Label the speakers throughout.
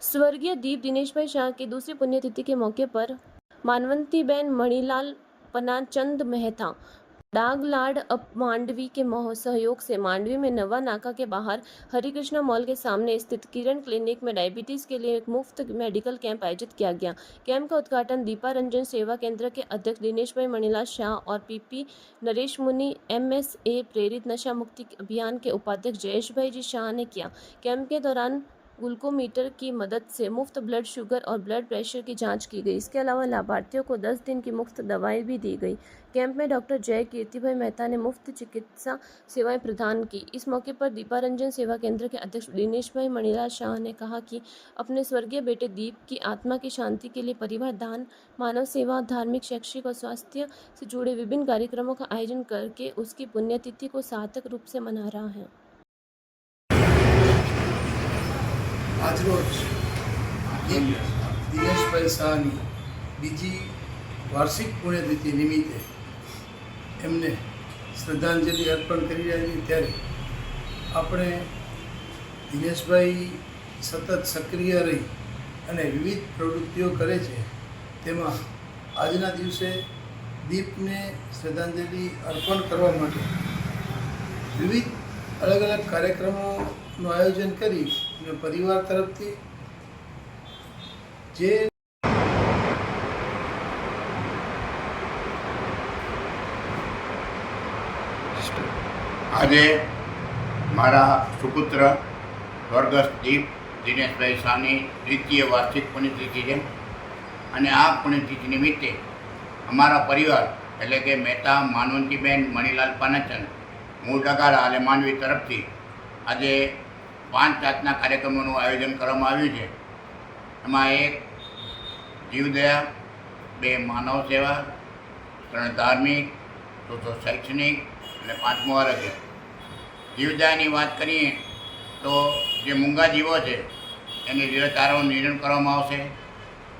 Speaker 1: स्वर्गीय दीप दिनेशभाई शाह की दूसरी पुण्यतिथि के मौके पर मानवंतीबेन मणिलाल पनाचंद मेहता डागलाड अप मांडवी के सहयोग से मांडवी में नवा नाका के बाहर हरिकृष्णा मॉल के सामने स्थित किरण क्लिनिक में डायबिटीज के लिए एक मुफ्त मेडिकल कैंप आयोजित किया गया। कैंप का उद्घाटन दीपा रंजन सेवा केंद्र के अध्यक्ष दिनेश भाई मणिलाल शाह और पीपी नरेश मुनि MSA प्रेरित नशा मुक्ति अभियान के उपाध्यक्ष जयेश भाई जी शाह ने किया। कैंप के दौरान ग्लूकोमीटर की मदद से मुफ्त ब्लड शुगर और ब्लड प्रेशर की जांच की गई। इसके अलावा लाभार्थियों को 10 दिन की मुफ्त दवाएं भी दी गई। कैंप में डॉक्टर जय कीर्तिभाई मेहता ने मुफ्त चिकित्सा सेवाएं प्रदान की। इस मौके पर दीपा रंजन सेवा केंद्र के अध्यक्ष दिनेश भाई मणिलाल शाह ने कहा कि अपने स्वर्गीय बेटे दीप की आत्मा की शांति के लिए परिवार दान, मानव सेवा, धार्मिक, शैक्षिक और स्वास्थ्य से जुड़े विभिन्न कार्यक्रमों का आयोजन करके उसकी पुण्यतिथि को सार्थक रूप से मना रहा है।
Speaker 2: આજરોજ દિનેશભાઈ શાહની બીજી વાર્ષિક પુણ્યતિથિ નિમિત્તે એમને શ્રદ્ધાંજલિ અર્પણ કરી રહ્યા છીએ। ત્યારે આપણે દિનેશભાઈ સતત સક્રિય રહી અને વિવિધ પ્રવૃત્તિઓ કરે છે, તેમાં આજના દિવસે દીપને શ્રદ્ધાંજલિ અર્પણ કરવા માટે વિવિધ અલગ અલગ કાર્યક્રમોનું આયોજન કરી અને પરિવાર તરફથી જે
Speaker 3: આજે મારા સુપુત્ર સ્વર્ગસ્થ દીપ દિનેશભાઈ શાહની દ્વિતીય વાર્ષિક પુણ્યતિથિ છે અને આ પુણ્યતિથિ નિમિત્તે અમારા પરિવાર એટલે કે મહેતા માનવંતીબેન મણિલાલ પાનાચંદ મૂળ ડગાળા અને માંડવી તરફથી આજે 5 જાતના કાર્યક્રમોનું આયોજન કરવામાં આવ્યું છે। એમાં 1 જીવદયા, 2 માનવ સેવા, 3 ધાર્મિક, 4 શૈક્ષણિક અને 5મું આરોગ્ય। જીવદયાની વાત કરીએ તો જે મૂંગા જીવો છે એને લીલાચારાનું નિર્ણય કરવામાં આવશે।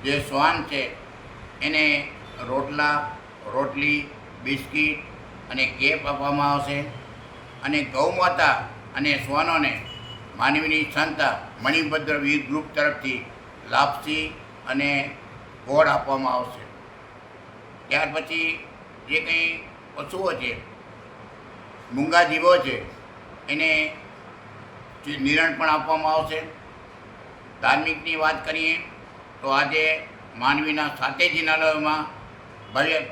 Speaker 3: જે શ્વાન છે એને રોટલા, રોટલી, બિસ્કીટ અને કેપ આપવામાં આવશે અને ગૌમાતા અને શ્વાનોને માનવીની સંસ્થા મણિભદ્ર વીર ગ્રુપ તરફથી લાપસી અને ગોળ આપવામાં આવશે। ત્યાર પછી જે કંઈ પશુઓ છે, મૂંગા જીવો છે, એને નિરણ પણ આપવામાં આવશે। ધાર્મિકની વાત કરીએ તો આજે માંડવીના 7 જિનાલયોમાં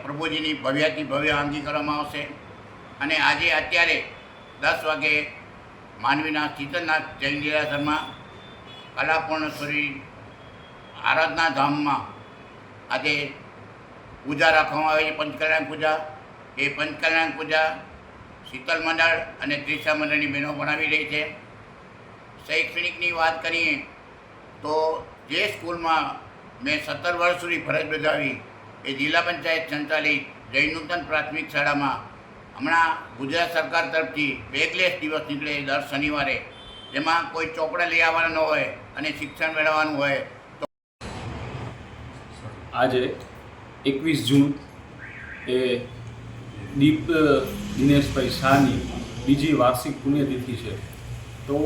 Speaker 3: પ્રભુજીની ભવ્યાતિ ભવ્ય આરતી કરવામાં આવશે અને આજે અત્યારે 10 વાગે માંડવીના શીતલનાથ જૈન દેરાસરમાં કલાપૂર્ણેશ્વરી આરાધના ધામમાં આજે પૂજા રાખવામાં આવે છે, પંચકલ્યાણ પૂજા। એ પંચકલ્યાણ પૂજા શીતલ મંડળ અને ત્રિષા મંડળની બહેનો ભણાવી રહી છે। શૈક્ષણિકની વાત કરીએ તો જે સ્કૂલમાં મેં 17 વર્ષ સુધી ફરજ બજાવી એ જિલ્લા પંચાયત સંચાલિત જયનૂતન પ્રાથમિક શાળામાં હમણાં ગુજરાત સરકાર તરફથી બેગલેસ દિવસ નીકળે દર શનિવારે, જેમાં કોઈ ચોપડા લઈ આવવાના ન હોય અને શિક્ષણ મેળવવાનું હોય તો
Speaker 4: આજે 21 જૂન એ દીપ દિનેશભાઈ શાહની બીજી વાર્ષિક પુણ્યતિથિ છે। તો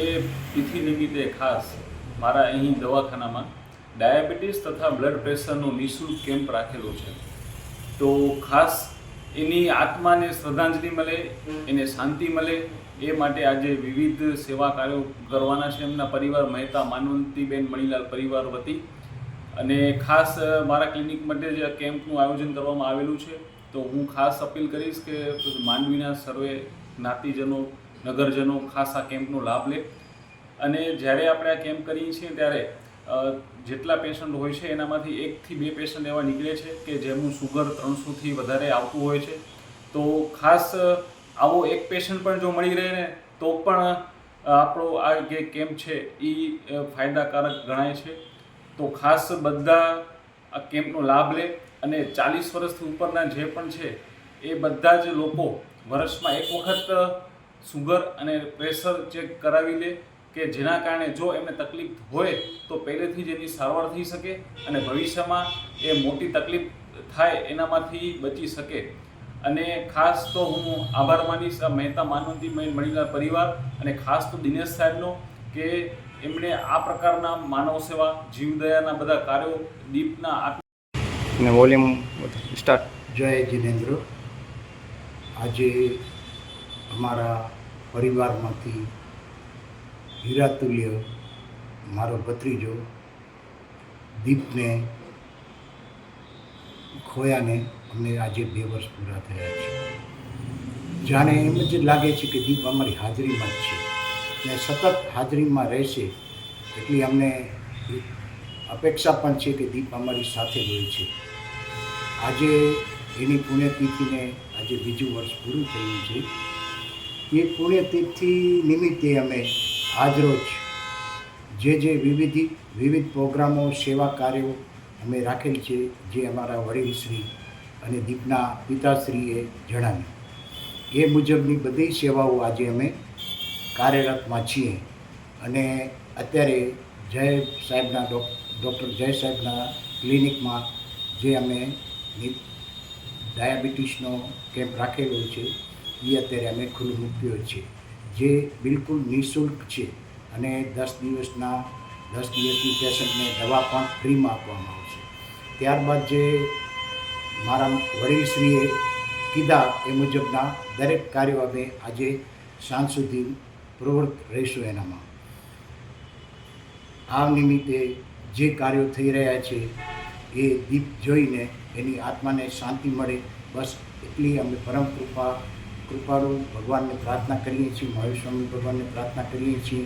Speaker 4: એ તિથિ નિમિત્તે ખાસ મારા અહીં દવાખાનામાં ડાયાબિટીસ તથા બ્લડ પ્રેશરનો નિઃશુલ્ક કેમ્પ રાખેલો છે। તો ખાસ એની આત્માને શ્રદ્ધાંજલિ મળે, એને શાંતિ મળે એ માટે આજે વિવિધ સેવા કાર્યો કરવાના છે એમના પરિવાર મહેતા માનવંતીબેન મણિલાલ પરિવાર વતી। અને ખાસ મારા ક્લિનિક માટે જે કેમ્પનું આયોજન કરવામાં આવેલું છે, તો હું ખાસ અપીલ કરીશ કે માંડવીના સર્વે જ્ઞાતિજનો, નગરજનો ખાસ આ કેમ્પનો લાભ લે। અને જ્યારે આપણે આ કેમ્પ કરીએ છીએ ત્યારે જેટલા પેશન્ટ હોય છે એનામાંથી 1 થી 2 પેશન્ટ એવા નીકળે છે કે જેમનું શુગર 300થી વધારે આવતું હોય છે। તો ખાસ આવો એક પેશન્ટ પણ જો મળી રહે ને તો પણ આપણો આ જે કેમ્પ છે એ ફાયદાકારક ગણાય છે। તો ખાસ બધા આ કેમ્પનો લાભ લે અને 40 વર્ષથી ઉપરના જે પણ છે એ બધા જ લોકો વર્ષમાં 1 વખત શુગર અને પ્રેશર ચેક કરાવી લે કે જેના કારણે જો એમને તકલીફ હોય તો પહેલેથી જ એની સારવાર થઈ શકે અને ભવિષ્યમાં એ મોટી તકલીફ થાય એનામાંથી બચી શકે। અને ખાસ તો હું આભાર માનીશ આ મહેતા માનવંતીબેન મણિલાલ પરિવાર અને ખાસ તો દિનેશ સાહેબનો કે એમણે આ પ્રકારના માનવ સેવા જીવદયાના બધા કાર્યો દીપના
Speaker 5: અને વોલ્યુમ સ્ટાર્ટ.
Speaker 6: જય જિનેન્દ્ર. આજે અમારા પરિવારમાંથી હીરાતુલ્ય મારો ભત્રીજો દીપને ખોયાને અમને આજે 2 વર્ષ પૂરા થયા છે. જાણે એમ જ લાગે છે કે દીપ અમારી હાજરીમાં જ છે ને સતત હાજરીમાં રહેશે એટલી અમને અપેક્ષા પણ છે કે દીપ અમારી સાથે જ હોય છે. આજે એની પુણ્યતિથિને આજે 2જું વર્ષ પૂરું થયું છે. એ પુણ્યતિથિ નિમિત્તે અમે આજરોજ જે વિવિધ પ્રોગ્રામો સેવા કાર્યો અમે રાખેલ છે જે અમારા વડીલશ્રી અને દીપના પિતાશ્રીએ જણાવ્યું એ મુજબની બધી સેવાઓ આજે અમે કાર્યરતમાં છીએ. અને અત્યારે જય સાહેબના ડૉક્ટર જય સાહેબના ક્લિનિકમાં જે અમે ડાયાબિટીસનો કેમ્પ રાખેલો છે એ અત્યારે અમે ખુલ્લો મૂક્યો છે, જે બિલકુલ નિઃશુલ્ક છે અને 10 દિવસની પેશન્ટને દવા પણ ફ્રીમાં આપવામાં આવશે. ત્યારબાદ જે મારા વડીલશ્રીએ કીધા એ મુજબના દરેક કાર્યો અમે આજે સાંજ સુધી પ્રવૃત્ત રહીશું એનામાં. આ નિમિત્તે જે કાર્યો થઈ રહ્યા છે એ દીપ જોઈને એની આત્માને શાંતિ મળે બસ એટલી અમે પરમ કૃપાળુ ભગવાનને પ્રાર્થના કરીએ છીએ, મહાવીર સ્વામી ભગવાનને પ્રાર્થના કરીએ છીએ